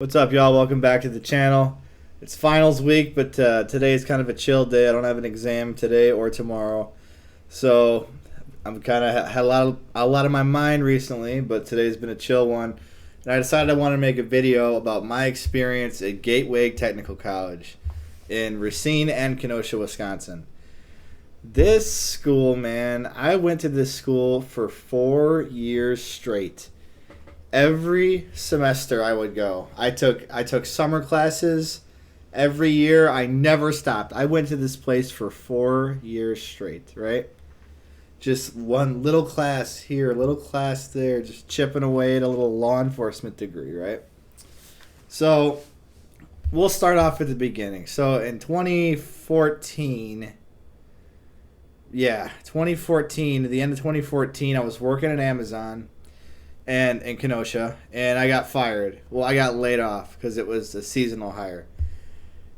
What's up, y'all? Welcome back to the channel. It's finals week, but today is kind of a chill day. I don't have an exam today or tomorrow, so I'm kind of had a lot of my mind recently. But today's been a chill one, and I decided I want to make a video about my experience at Gateway Technical College in Racine and Kenosha, Wisconsin. This school, man, I went to this school for 4 years straight. Every semester I would go. I took summer classes every year. I never stopped. I went to this place for 4 years straight, right? Just one little class here, little class there, just chipping away at a little law enforcement degree, right? So we'll start off at the beginning. So in 2014, at the end of 2014, I was working at Amazon and in Kenosha, and I got fired. Well, I got laid off because it was a seasonal hire.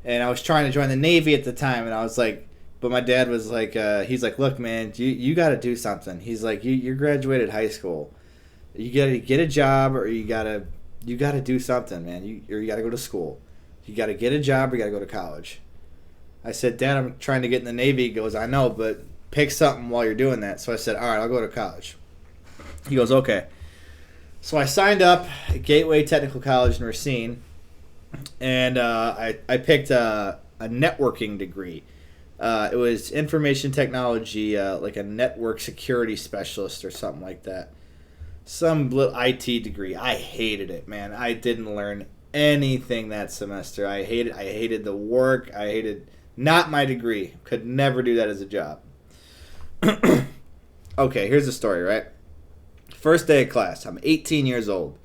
And I was trying to join the Navy at the time, and I was like, but my dad was like, he's like, look, man, you got to do something. He's like, you graduated high school. You got to get a job, or you got to do something, man. You got to go to school. You got to get a job, or you got to go to college. I said, Dad, I'm trying to get in the Navy. He goes, I know, but pick something while you're doing that. So I said, all right, I'll go to college. He goes, okay. So I signed up at Gateway Technical College in Racine, and I picked a networking degree. It was information technology, like a network security specialist or something like that. Some little IT degree. I hated it, man. I didn't learn anything that semester. I hated the work. I hated not my degree. Could never do that as a job. Okay, here's the story, right? First day of class. I'm 18 years old.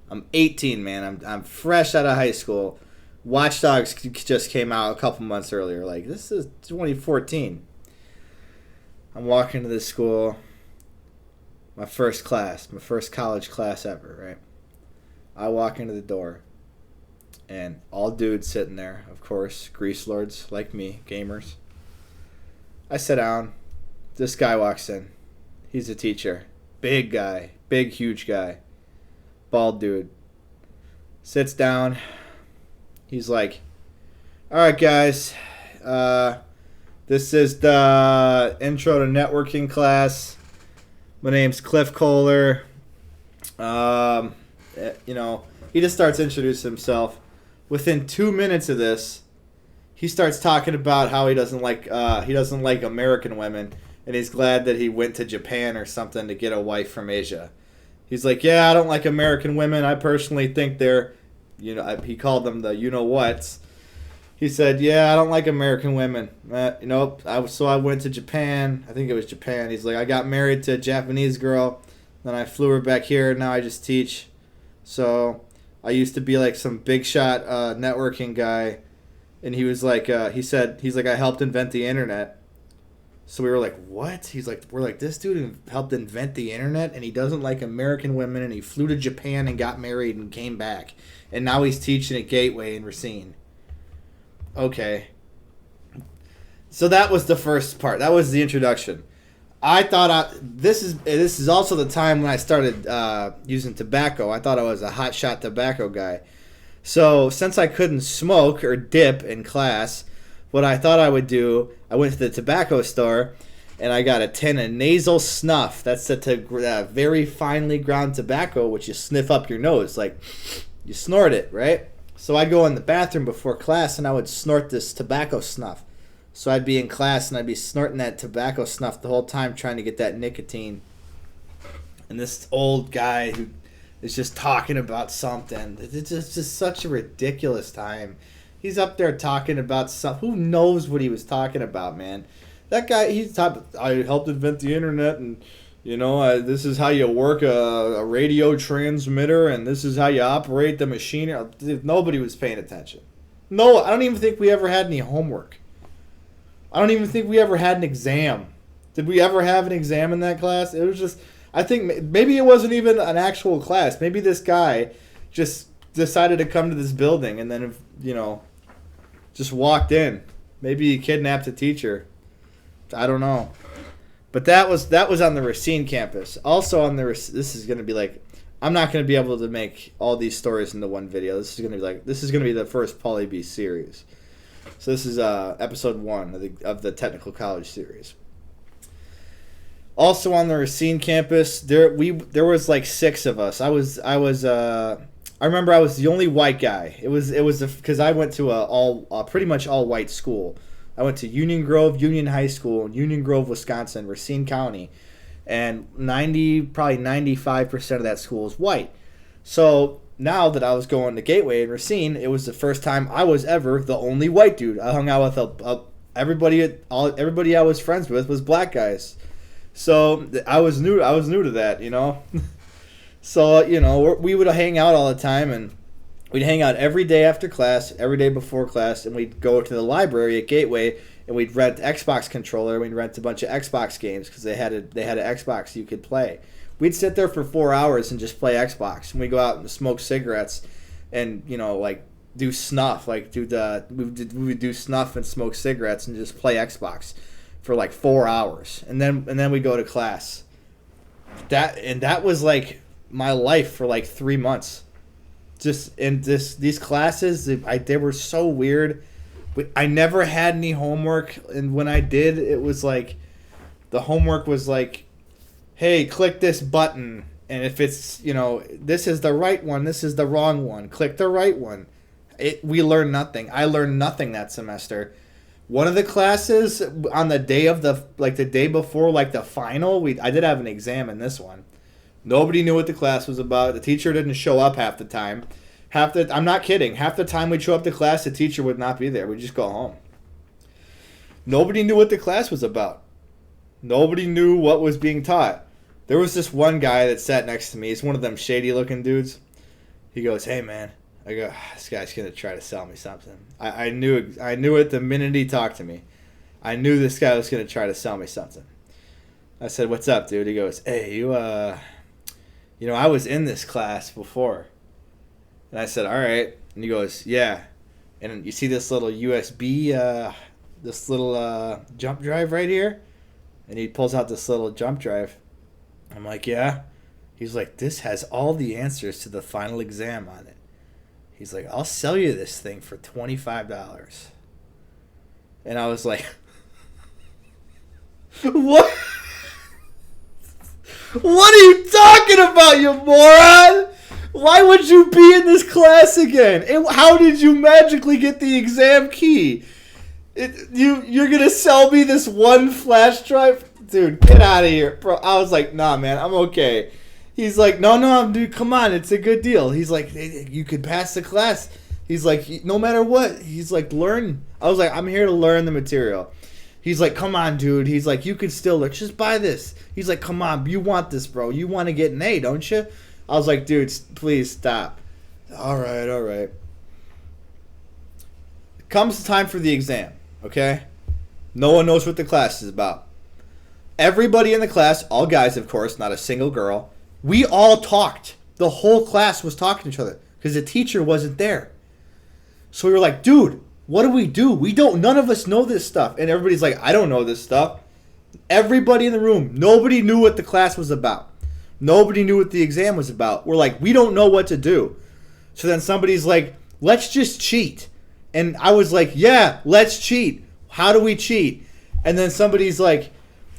I'm 18, man. I'm fresh out of high school. Watch Dogs just came out a couple months earlier. Like, this is 2014. I'm walking to this school. My first class. My first college class ever, right? I walk into the door. And all dudes sitting there, of course. Grease lords like me, gamers. I sit down. This guy walks in. He's a teacher. Big guy. Big, huge guy. Bald dude. Sits down. He's like, all right, guys. This is the intro to networking class. My name's Cliff Kohler. He just starts introducing himself. Within 2 minutes of this, he starts talking about how he doesn't like American women. And he's glad that he went to Japan or something to get a wife from Asia. He's like, yeah, I don't like American women. I personally think they're, he called them the you-know-whats. He said, yeah, I don't like American women. So I went to Japan. I think it was Japan. He's like, I got married to a Japanese girl. Then I flew her back here. Now I just teach. So I used to be like some big shot networking guy. And he was like, he's like, I helped invent the internet. So we were like, what? We're like, this dude helped invent the internet, and he doesn't like American women, and he flew to Japan and got married and came back. And now he's teaching at Gateway in Racine. Okay. So that was the first part. That was the introduction. I thought this is also the time when I started using tobacco. I thought I was a hotshot tobacco guy. So since I couldn't smoke or dip in class, what I thought I would do, I went to the tobacco store, and I got a tin of nasal snuff. That's the very finely ground tobacco, which you sniff up your nose. Like, you snort it, right? So I'd go in the bathroom before class, and I would snort this tobacco snuff. So I'd be in class, and I'd be snorting that tobacco snuff the whole time, trying to get that nicotine. And this old guy who is just talking about something. It's just such a ridiculous time. He's up there talking about stuff. Who knows what he was talking about, man? That guy, I helped invent the internet, and, this is how you work a radio transmitter, and this is how you operate the machine. Nobody was paying attention. No, I don't even think we ever had any homework. I don't even think we ever had an exam. Did we ever have an exam in that class? It was just, I think maybe it wasn't even an actual class. Maybe this guy just decided to come to this building and then, just walked in. Maybe he kidnapped a teacher. I don't know. But that was on the Racine campus. Also on this is going to be like I'm not going to be able to make all these stories into one video. This is going to be the first Poly B series. So this is episode 1 of the Technical College series. Also on the Racine campus, there was like 6 of us. I remember I was the only white guy. It was because I went to a pretty much all white school. I went to Union Grove Union High School in Union Grove, Wisconsin, Racine County, and probably 95% of that school is white. So now that I was going to Gateway in Racine, it was the first time I was ever the only white dude. I hung out with everybody I was friends with was black guys. So I was new to that, you know. So, you know, we would hang out all the time, and we'd hang out every day after class, every day before class, and we'd go to the library at Gateway, and we'd rent Xbox controller, and we'd rent a bunch of Xbox games because they had an Xbox you could play. We'd sit there for 4 hours and just play Xbox, and we'd go out and smoke cigarettes and, you know, like do snuff, we would do snuff and smoke cigarettes and just play Xbox for like 4 hours, and then we go to class. That was like my life for like 3 months. Just in these classes, they were so weird. I never had any homework, and when I did, it was like the homework was like, hey, click this button, and if it's, you know, this is the right one, this is the wrong one, click the right one. We learned nothing. I learned nothing that semester. One of the classes on the day of the day before like the final, I did have an exam in this one. Nobody knew what the class was about. The teacher didn't show up half the time. I'm not kidding. Half the time we'd show up to class, the teacher would not be there. We'd just go home. Nobody knew what the class was about. Nobody knew what was being taught. There was this one guy that sat next to me. He's one of them shady looking dudes. He goes, hey man. I go, this guy's going to try to sell me something. I knew it the minute he talked to me. I knew this guy was going to try to sell me something. I said, what's up, dude? He goes, hey, you know, I was in this class before. And I said, all right. And he goes, yeah. And you see this little USB, this little jump drive right here? And he pulls out this little jump drive. I'm like, yeah. He's like, this has all the answers to the final exam on it. He's like, I'll sell you this thing for $25. And I was like, what? What are you talking about, you moron? Why would you be in this class again? How did you magically get the exam key? You're going to sell me this one flash drive? Dude, get out of here. Bro, I was like, nah, man, I'm okay. He's like, no, dude, come on, it's a good deal. He's like, hey, you could pass the class. He's like, no matter what. He's like, learn. I was like, I'm here to learn the material. He's like, come on, dude. He's like, you could still learn. Just buy this. He's like, come on, you want this, bro. You want to get an A, don't you? I was like, dude, please stop. All right. Comes the time for the exam, okay? No one knows what the class is about. Everybody in the class, all guys, of course, not a single girl, we all talked. The whole class was talking to each other because the teacher wasn't there. So we were like, dude, what do? None of us know this stuff. And everybody's like, I don't know this stuff. Everybody in the room, nobody knew what the class was about. Nobody knew what the exam was about. We're like, we don't know what to do. So then somebody's like, let's just cheat. And I was like, yeah, let's cheat. How do we cheat? And then somebody's like,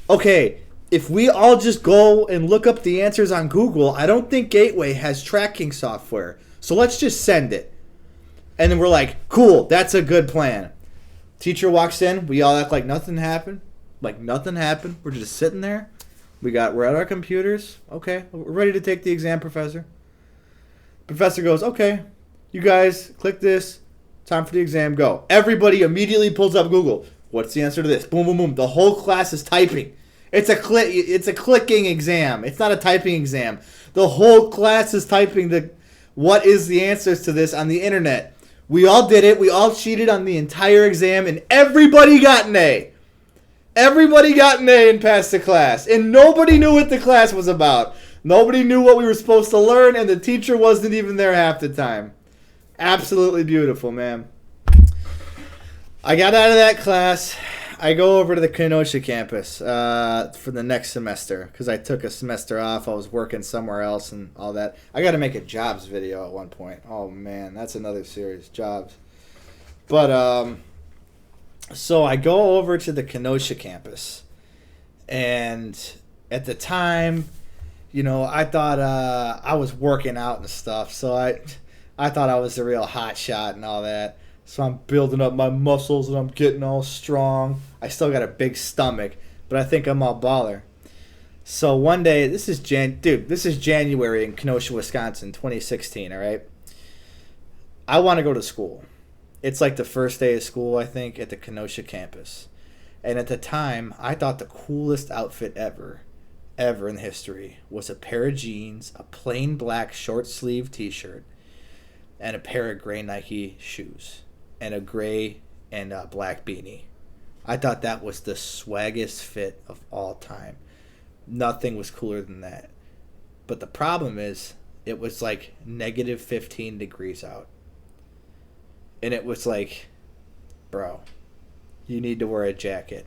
okay, if we all just go and look up the answers on Google, I don't think Gateway has tracking software. So let's just send it. And then we're like, cool, that's a good plan. Teacher walks in. We all act like nothing happened. Like nothing happened. We're just sitting there. We're at our computers. Okay, we're ready to take the exam, Professor. Professor goes, okay, you guys click this. Time for the exam, go. Everybody immediately pulls up Google. What's the answer to this? Boom, boom, boom. The whole class is typing. It's a clicking exam. It's not a typing exam. The whole class is typing what is the answers to this on the internet. We all did it. We all cheated on the entire exam, and everybody got an A. Everybody got an A and passed the class. And nobody knew what the class was about. Nobody knew what we were supposed to learn, and the teacher wasn't even there half the time. Absolutely beautiful, man. I got out of that class. I go over to the Kenosha campus for the next semester because I took a semester off. I was working somewhere else and all that. I got to make a jobs video at one point. Oh, man, that's another series, jobs. But so I go over to the Kenosha campus. And at the time, you know, I thought I was working out and stuff. So I thought I was a real hot shot and all that. So I'm building up my muscles and I'm getting all strong. I still got a big stomach, but I think I'm all baller. So one day, this is January in Kenosha, Wisconsin, 2016, all right? I want to go to school. It's like the first day of school, I think, at the Kenosha campus. And at the time, I thought the coolest outfit ever in history was a pair of jeans, a plain black short sleeve t-shirt, and a pair of gray Nike shoes. And a gray and a black beanie. I thought that was the swaggest fit of all time. Nothing was cooler than that. But the problem is, it was like negative 15 degrees out. And it was like, bro, you need to wear a jacket.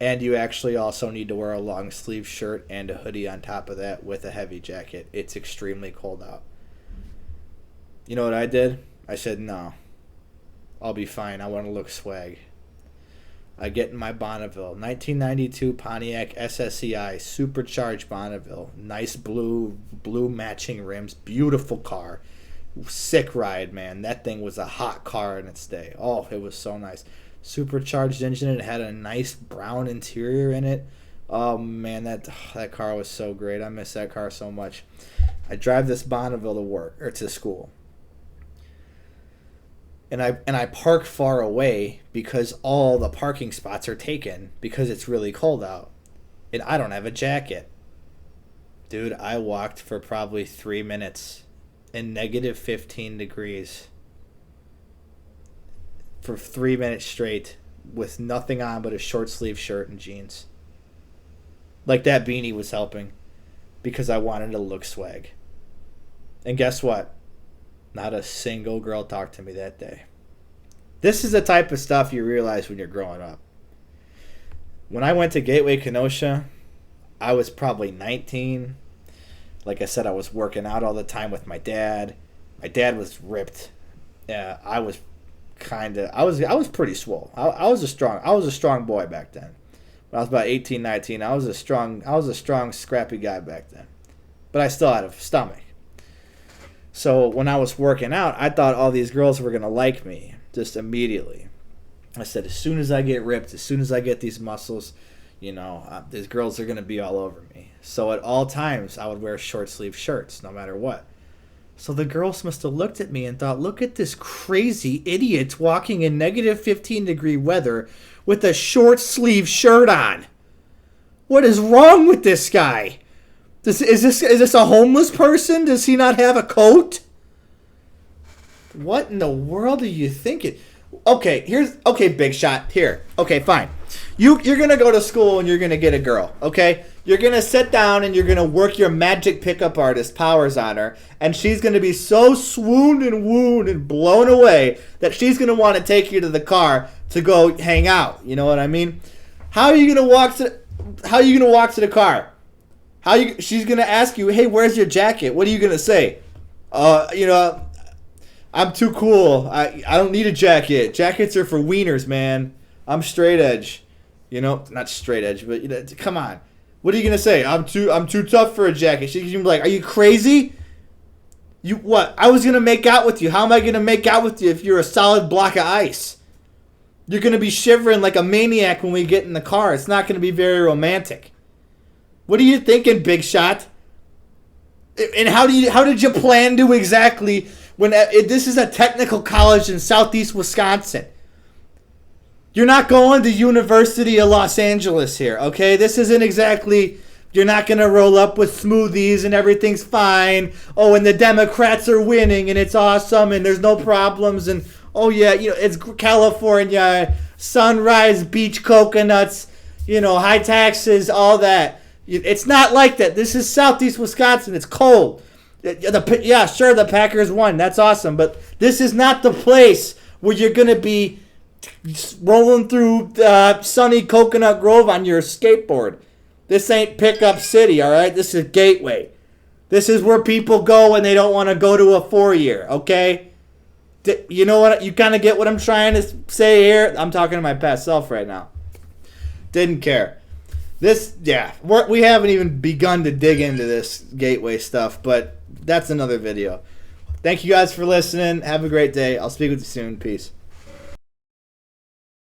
And you actually also need to wear a long sleeve shirt and a hoodie on top of that with a heavy jacket. It's extremely cold out. You know what I did? I said, no. I'll be fine. I want to look swag. I get in my Bonneville. 1992 Pontiac SSCI supercharged Bonneville. Nice blue matching rims. Beautiful car. Sick ride, man. That thing was a hot car in its day. Oh, it was so nice. Supercharged engine. It had a nice brown interior in it. Oh, man, that car was so great. I miss that car so much. I drive this Bonneville to work or to school. And I park far away because all the parking spots are taken because it's really cold out. And I don't have a jacket. Dude, I walked for probably 3 minutes in negative 15 degrees for 3 minutes straight with nothing on but a short sleeve shirt and jeans. Like that beanie was helping because I wanted to look swag. And guess what? Not a single girl talked to me that day. This is the type of stuff you realize when you're growing up. When I went to Gateway Kenosha, I was probably 19. Like I said, I was working out all the time with my dad. My dad was ripped. Yeah, I was pretty swole. I was a strong boy back then. When I was about 18, 19, I was a strong, scrappy guy back then. But I still had a stomach. So when I was working out, I thought all these girls were going to like me just immediately. I said, as soon as I get ripped, as soon as I get these muscles, you know, these girls are going to be all over me. So at all times, I would wear short sleeve shirts no matter what. So the girls must have looked at me and thought, look at this crazy idiot walking in negative 15 degree weather with a short sleeve shirt on. What is wrong with this guy? Is this a homeless person? Does he not have a coat? What in the world are you thinking? Okay, big shot. Here. Okay, fine. You're going to go to school and you're going to get a girl, okay? You're going to sit down and you're going to work your magic pickup artist powers on her, and she's going to be so swooned and wound and blown away that she's going to want to take you to the car to go hang out. You know what I mean? How are you going to walk to the car? She's going to ask you, hey, where's your jacket? What are you going to say? I'm too cool. I don't need a jacket. Jackets are for wieners, man. I'm straight edge. You know, not straight edge, but you know, come on. What are you going to say? I'm too tough for a jacket. She's going to be like, are you crazy? You what? I was going to make out with you. How am I going to make out with you if you're a solid block of ice? You're going to be shivering like a maniac when we get in the car. It's not going to be very romantic. What are you thinking, big shot? And how did you plan to exactly when this is a technical college in southeast Wisconsin? You're not going to University of Los Angeles here, okay? This isn't exactly, you're not going to roll up with smoothies and everything's fine. Oh, and the Democrats are winning and it's awesome and there's no problems and oh yeah, you know, it's California, sunrise, beach coconuts, you know, high taxes, all that. It's not like that. This is southeast Wisconsin. It's cold. Sure, the Packers won. That's awesome. But this is not the place where you're going to be rolling through sunny Coconut Grove on your skateboard. This ain't Pickup City, all right? This is Gateway. This is where people go when they don't want to go to a 4-year, okay? You know what? You kind of get what I'm trying to say here? I'm talking to my past self right now. Didn't care. We haven't even begun to dig into this Gateway stuff, but that's another video. Thank you guys for listening. Have a great day. I'll speak with you soon. Peace.